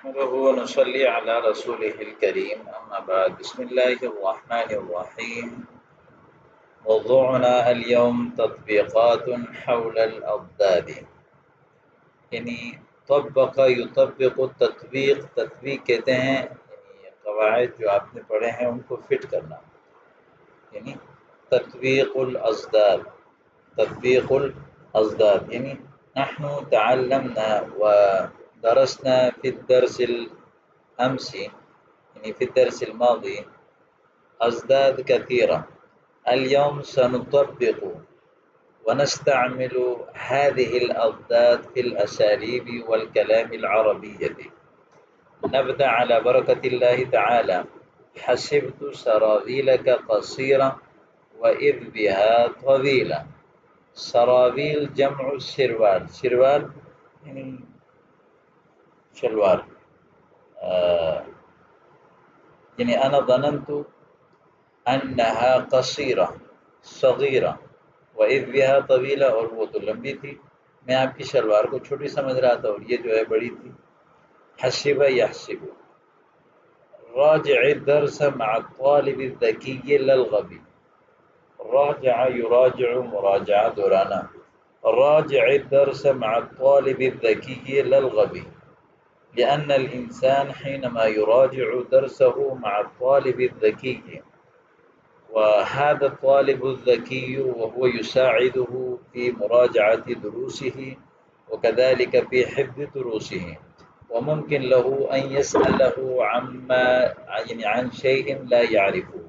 نحمده ونصلي على رسوله الكريم أما بعد بسم الله الرحمن الرحيم. موضوعنا اليوم تطبيقات حول الأضداد، یعنی طبق یطبق تطبیق کہتے ہیں یعنی قواعد جو آپ نے پڑھے ہیں ان کو فٹ کرنا، یعنی تطبیق الأضداد یعنی نحن تعلمنا ودرسنا في الدرس الأمس يعني في الدرس الماضي أضداد كثيرة. اليوم سنطبق ونستعمل هذه الأضداد في الأساليب والكلام العربية. نبدأ على بركة الله تعالى. حسبت سراويلك قصيرة وإذ بها طويلة. سراويل جمع سروال، سروال يعني شلوار. يعني أنا ظننت أنها قصيرة صغيرة وإذ بها طويلة، اور وہ تو لمبی تھی، میں آپ کی شلوار کو چھوٹی سمجھ رہا تھا اور یہ جو ہے بڑی تھی. حسب يحسب. راجع الدرس مع الطالب الذكي لا الغبي. راجع يراجع مراجعة دورانا. راجع الدرس مع الطالب الذكي لا الغبي، لأن الإنسان حينما يراجع درسه مع الطالب الذكي وهذا الطالب الذكي وهو يساعده في مراجعة دروسه وكذلك في حفظ دروسه، وممكن له أن يسأله عن شيء لا يعرفه.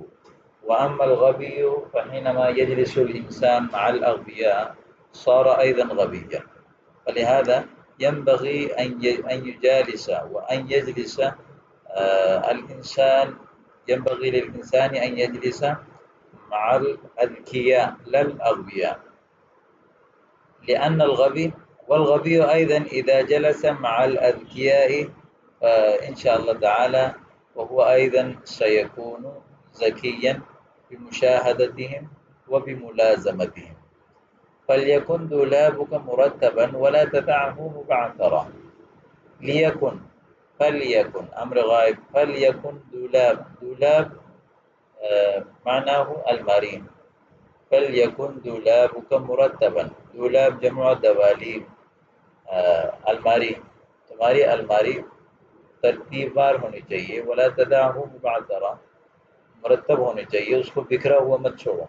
وأما الغبي فحينما يجلس الإنسان مع الأغبياء صار أيضا غبيا. فلهذا ينبغي أن يجالس وأن يجلس الإنسان، ينبغي للإنسان أن يجلس مع الأذكياء لا الأغبياء، لأن والغبي أيضا إذا جلس مع الأذكياء فإن شاء الله تعالى وهو أيضا سيكون ذكيا بمشاهدتهم وبملازمتهم. فليكن دولابك مرتبا ولا تدعه مبعثرا. فليكن أمر غائب، فليكن دولاب معناه الماری. فليكن دولابك مرتبا، دولاب جمع دواليب، الماری، تمہاری الماری ترتیب وار ہونی چاہیے. ولا تدعه مبعثرا، مرتب ہونی چاہیے، اس کو بکھرا ہوا مت چھوڑو.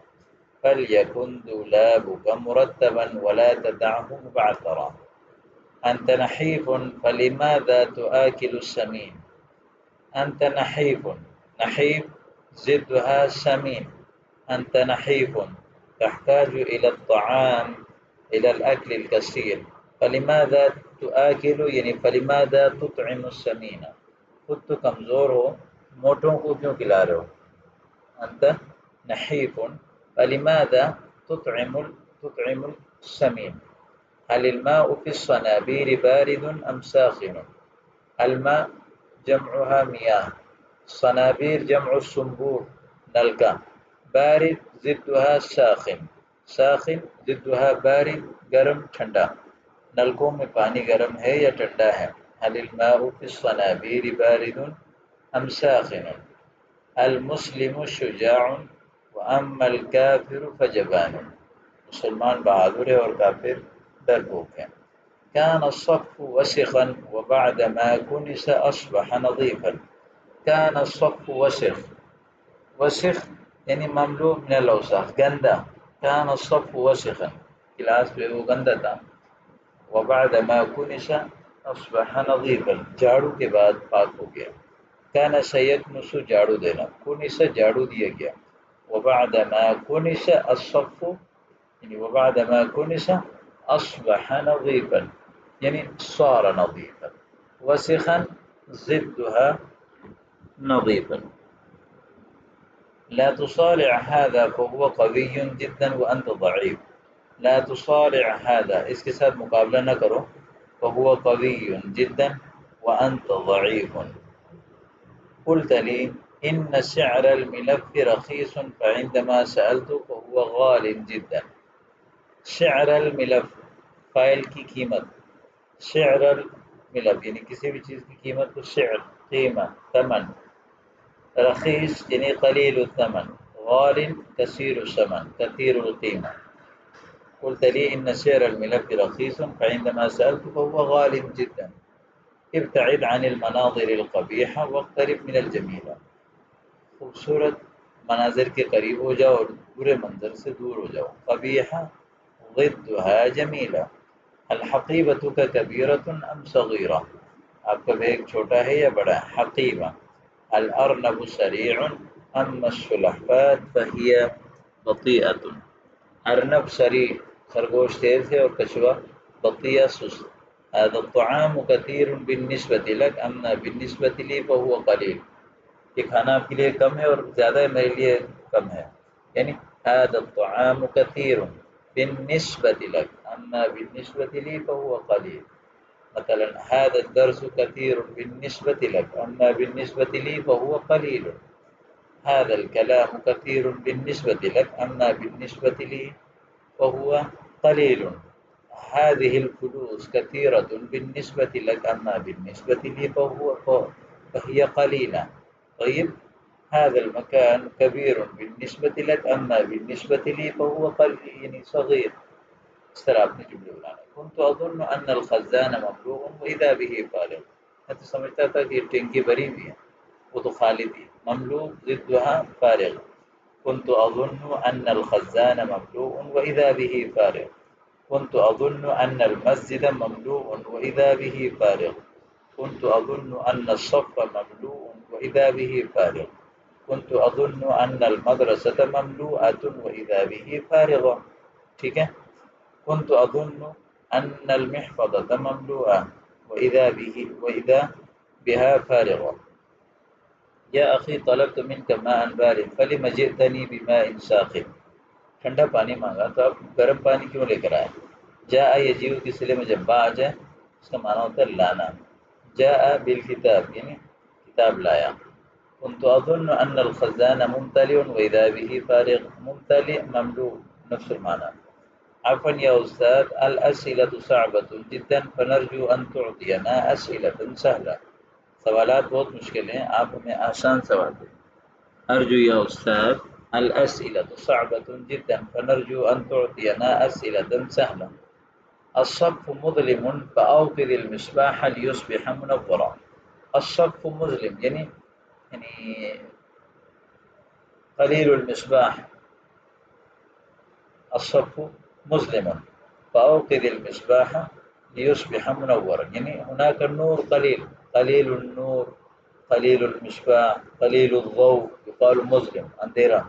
فليكن دولابك مرتبا ولا تدعه مبعثرا. أنت نحيف فلماذا تآكل السمين. أنت نحيف، نحيف ضدها سمين. أنت نحيف تحتاج إلى الطعام، إلى الأكل الكثير. فلماذا تآكل یعنی فلماذا تطعم السمين، خود تو کمزور ہو، موٹوں کو کیوں کھلا رہے ہو. أنت نحيف فلماذا تطعم السمين. هل الماء في الصنابير بارد أم ساخن. الماء جمعها مياه، صنابير جمع الصنبور نلکا. بارد ضدها ساخن، ساخن ضدها بارد گرم ٹھنڈا. نلکوں میں پانی گرم ہے یا ٹھنڈا ہے. هل الماء في الصنابير بارد أم ساخن. المسلم شجاع وأما الكافر فجبان. مسلمان بہادر ہے اور کافر ڈرپوک ہے. كان الصف وسخا وبعدما كنس أصبح نظيفا. كان الصف وسخ، وسخ یعنی مملوء من الاوساخ، گندا. كان الصف وسخا، کلاس میں وہ گندا تھا. وبعدما كنس أصبح نظيفا، جھاڑو کے بعد پاک ہو گیا. كان سيكنس جھاڑو دینا، كنس جھاڑو دیا گیا. وبعدما كنس الصف یعنی وبعدما كنس أصبح نظيفا یعنی صار نظيفا. وسخا ضدها نظيفا. لا تصارع هذا فهو قوي جدا وأنت ضعيف. لا تصارع هذا، اس کے ساتھ مقابلہ نہ کرو. فهو قوي جدا وأنت ضعيف. قلت لي إن سعر الملف رخيص فعندما سألت فهو غال جدا. سعر الملف فائل کی قیمت، سعر ملب یعنی کسی بھی چیز کی قیمت کو سعر قیمہ ثمن، رخیص یعنی قلیل الثمن، غال کثیر الثمن كثير القيمة. قلت لي إن سعر الملب رخيص فعندما سألت فهو غال جدا. ابتعد عن المناظر القبيحة واقترب من الجميلة. خوبصورت مناظر کے قریب ہو جاؤ اور برے منظر سے دور ہو جاؤ. قبیحہ ضدها جمیلہ. الحقیبۃ کبیرۃ ام صغیرہ، آپ کا بیگ چھوٹا ہے یا بڑا ہے؟ حقیبہ. الارنب سریع ام السلحفاة فہی بطیئۃ. ارنب سریع خرگوش تیز ہے اور کچھوا بطیء سست. هذا الطعام كثير بالنسبة لك أما بالنسبة لي فهو قليل. یہ کھانا آپ کے لیے کم ہے اور زیادہ ہے میرے لیے کم ہے. یعنی هذا الطعام كثير بالنسبة لك أما بالنسبة لي فهو قليل. مثلا هذا الدرس كثير بالنسبة لك أما بالنسبة لي فهو قليل. هذا الكلام كثير بالنسبة لك أما بالنسبة لي فهو قليل. هذه الفلوس كثيرة بالنسبة لك أما بالنسبة لي فهي قليلة. طيب هذا المكان كبير بالنسبة لك أما بالنسبة لي فهو قليل يعني صغير. اس طرح آپ نے جملے بنانا. كنت أظن أن الخزان مملوء وإذا به فارغ. میں تو سمجھتا تھا کہ یہ ٹینکی بھری ہوئی ہے، وہ تو خالی تھی. مملوء ضدها فارغ. كنت أظن أن الخزان مملوء وإذا به فارغ. كنت أظن أن المسجد مملوء وإذا به فارغ. كنت أظن أن الصف مملوء وإذا به فارغ. كنت أظن أن المدرسة مملوءة وإذا به فارغة. ٹھیک ہے. كنت أظن أن المحفظة مملوءة وإذا بها فارغة. يا أخي طلبت منك ماء بارد فلم جئتني بماء ساخن. ٹھنڈا پانی مانگا تو آپ گرم پانی کیوں لے کر آئے؟ جاء يجيء کے صلے میں جب با آ جائے اس کا معنی ہوتا ہے لانا. جاء بالکتاب یعنی کتاب لایا. كنت أظن أن الخزان ممتلئ وإذا به فارغ. ممتلئ مملوء نفس المعنى. عفوا يا أستاذ الأسئلة صعبة جدا فنرجو أن تعطينا أسئلة سهلة. سوالات بہت مشکل ہیں، آپ ہمیں آسان سوال دیں. أرجو يا أستاذ الأسئلة صعبة جدا فنرجو أن تعطينا أسئلة سهلة. الصف مظلم فأوقد المصباح ليصبح منورا. الصف مظلم يعني قليل المصباح. الصف مظلم فأوقد المصباح ليصبح منورا يعني هناك النور قليل. قليل النور قليل المصباح قليل الضوء يقال مظلم. اندھیرا.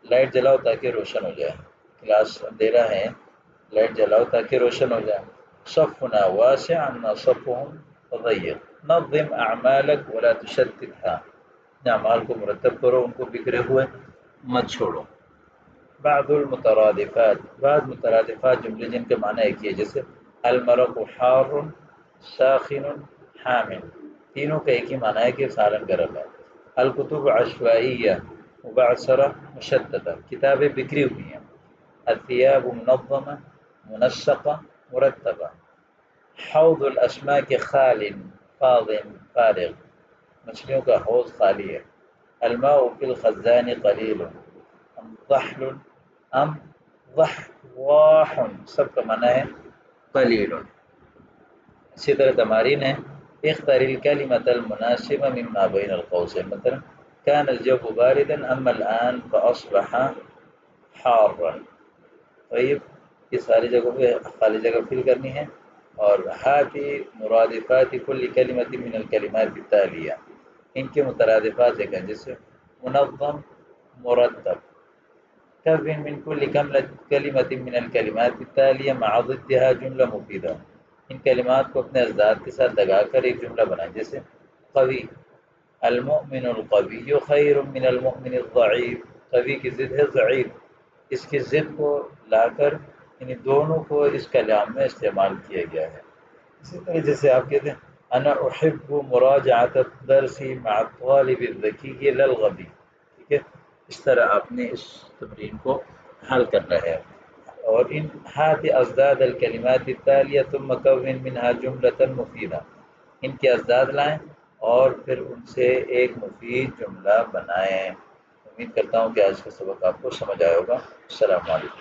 لائٹ جلاؤ تاکہ روشن ہو جائے. کلاس اندھیرا ہے، لائٹ جلاؤ تاکہ روشن ہو جائے. صفنا واسع أما صفهم ضيق. نظم أعمالك ولا تشتتها. اعمال کو مرتب کرو، ان کو بکھرے ہوئے مت چھوڑو. بعض المترادفات، بعض مترادفات جملے جن کے معنی ایک ہی ہے، جیسے المرق حار ساخن حامل، تینوں کا ایک ہی معنی ہے کہ سالن گرم ہے. الکتب عشوائیہ مبعثرہ مشددہ، کتابیں بکھری ہوئی ہیں. الثياب منظمة منسقة مرتبة. حوض الاسماک خال فاض فارغ، مچھلیوں کا حوض خالی ہے. الماء في الخزان قليل ام ضحل ام ضحواح، سب کا معنی ہے قلیل. اسی طرح تمارین ہے. اختر الكلمة المناسبة مما بين القوسين. مثلا كان الجو باردا اما الآن فأصبح حارا. طيب یہ ساری جگہوں پہ خالی جگہ فل کرنی ہے. اور ہاتی مرادفات کل کلمۃ من الکلمات التالیہ، ان کے مترادفات ایک ہیں، جیسے منظم مرتب. کون من کل کلمۃ من الکلمات التالیہ مع ضدها جملہ مفیدہ. ان کلمات کو اپنے اضداد کے ساتھ لگا کر ایک جملہ بنائیں. جیسے قوی، المؤمن القوی خیر من المؤمن الضعیف. قوی کی ضد ہے ضعیف، اس کی ضد کو لا کر یعنی دونوں کو اس کلام میں استعمال کیا گیا ہے. اسی طرح جیسے آپ کہتے ہیں انا احب مراجعۃ الدرس مع الطالب الذکی لا الغبی. ٹھیک ہے، اس طرح آپ نے اس تمرین کو حل کرنا ہے. اور ان ہات ازداد الکلمات التالیہ ثم کون منها جملة مفیدہ. ان کے اضداد لائیں اور پھر ان سے ایک مفید جملہ بنائیں۔ امید کرتا ہوں کہ آج کا سبق آپ کو سمجھ آیا ہوگا۔ السلام علیکم۔